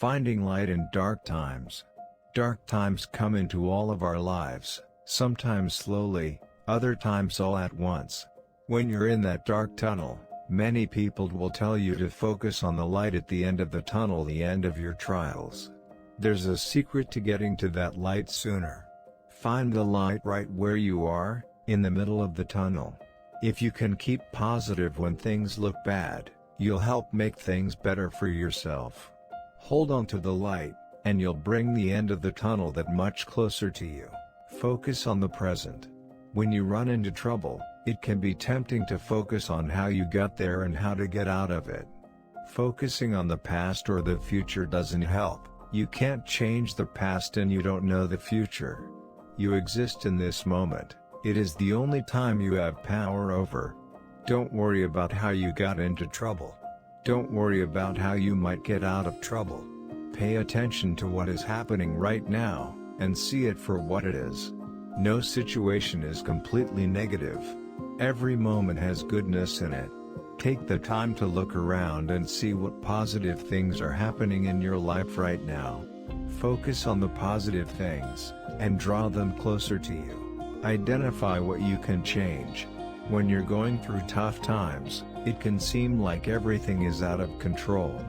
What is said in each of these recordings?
Finding light in dark times. Dark times come into all of our lives, sometimes slowly, other times all at once. When you're in that dark tunnel, many people will tell you to focus on the light at the end of the tunnel, the end of your trials. There's a secret to getting to that light sooner. Find the light right where you are, in the middle of the tunnel. If you can keep positive when things look bad, you'll help make things better for yourself. Hold on to the light, and you'll bring the end of the tunnel that much closer to you. Focus on the present. When you run into trouble, it can be tempting to focus on how you got there and how to get out of it. Focusing on the past or the future doesn't help. You can't change the past and you don't know the future. You exist in this moment. It is the only time you have power over. Don't worry about how you got into trouble. Don't worry about how you might get out of trouble. Pay attention to what is happening right now, and see it for what it is. No situation is completely negative. Every moment has goodness in it. Take the time to look around and see what positive things are happening in your life right now. Focus on the positive things, and draw them closer to you. Identify what you can change. When you're going through tough times, it can seem like everything is out of control.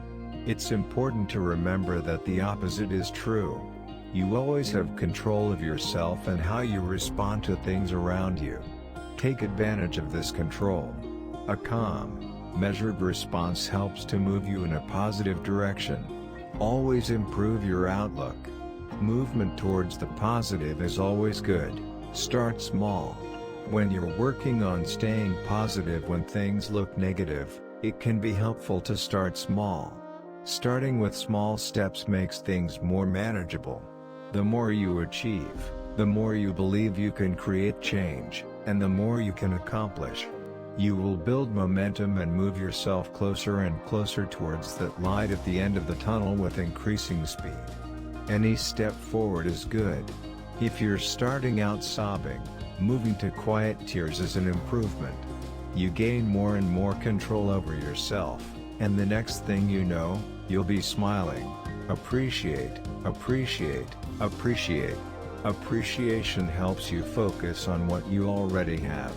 It's important to remember that the opposite is true. You always have control of yourself and how you respond to things around you. Take advantage of this control. A calm, measured response helps to move you in a positive direction. Always improve your outlook. Movement towards the positive is always good. Start small. When you're working on staying positive when things look negative, it can be helpful to start small. Starting with small steps makes things more manageable. The more you achieve, the more you believe you can create change, and the more you can accomplish. You will build momentum and move yourself closer and closer towards that light at the end of the tunnel with increasing speed. Any step forward is good. If you're starting out sobbing, moving to quiet tears is an improvement. You gain more and more control over yourself, and the next thing you know, you'll be smiling. Appreciate, appreciate, appreciate. Appreciation helps you focus on what you already have.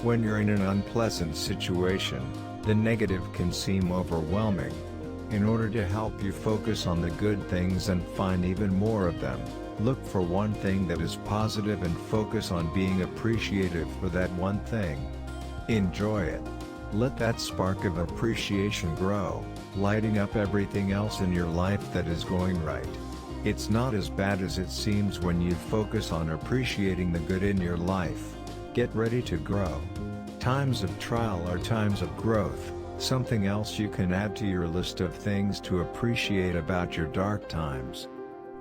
When you're in an unpleasant situation, the negative can seem overwhelming. In order to help you focus on the good things and find even more of them, look for one thing that is positive and focus on being appreciative for that one thing. Enjoy it. Let that spark of appreciation grow, lighting up everything else in your life that is going right. It's not as bad as it seems when you focus on appreciating the good in your life. Get ready to grow. Times of trial are times of growth, something else you can add to your list of things to appreciate about your dark times.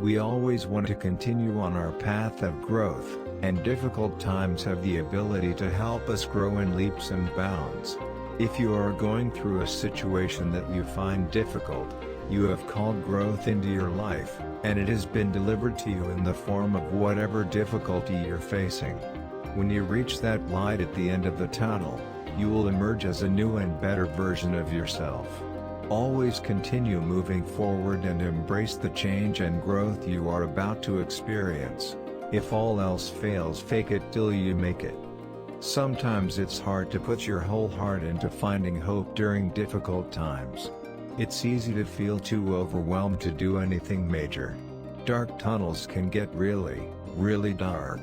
We always want to continue on our path of growth, and difficult times have the ability to help us grow in leaps and bounds. If you are going through a situation that you find difficult, you have called growth into your life, and it has been delivered to you in the form of whatever difficulty you're facing. When you reach that light at the end of the tunnel, you will emerge as a new and better version of yourself. Always continue moving forward and embrace the change and growth you are about to experience. If all else fails, fake it till you make it. Sometimes it's hard to put your whole heart into finding hope during difficult times. It's easy to feel too overwhelmed to do anything major. Dark tunnels can get really, really dark.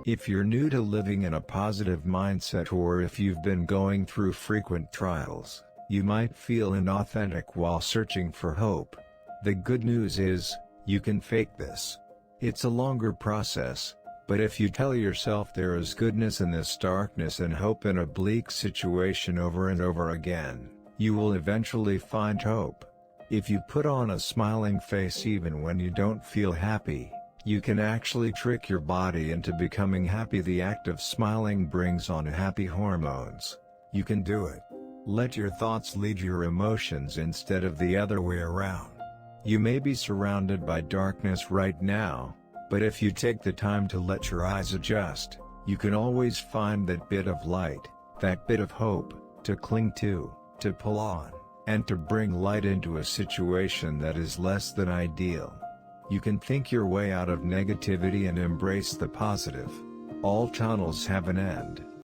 If you're new to living in a positive mindset, or if you've been going through frequent trials, you might feel inauthentic while searching for hope. The good news is, you can fake this. It's a longer process, but if you tell yourself there is goodness in this darkness and hope in a bleak situation over and over again, you will eventually find hope. If you put on a smiling face even when you don't feel happy, you can actually trick your body into becoming happy. The act of smiling brings on happy hormones. You can do it. Let your thoughts lead your emotions instead of the other way around. You may be surrounded by darkness right now, but if you take the time to let your eyes adjust, you can always find that bit of light, that bit of hope, to cling to pull on. and to bring light into a situation that is less than ideal. You can think your way out of negativity and embrace the positive. All tunnels have an end.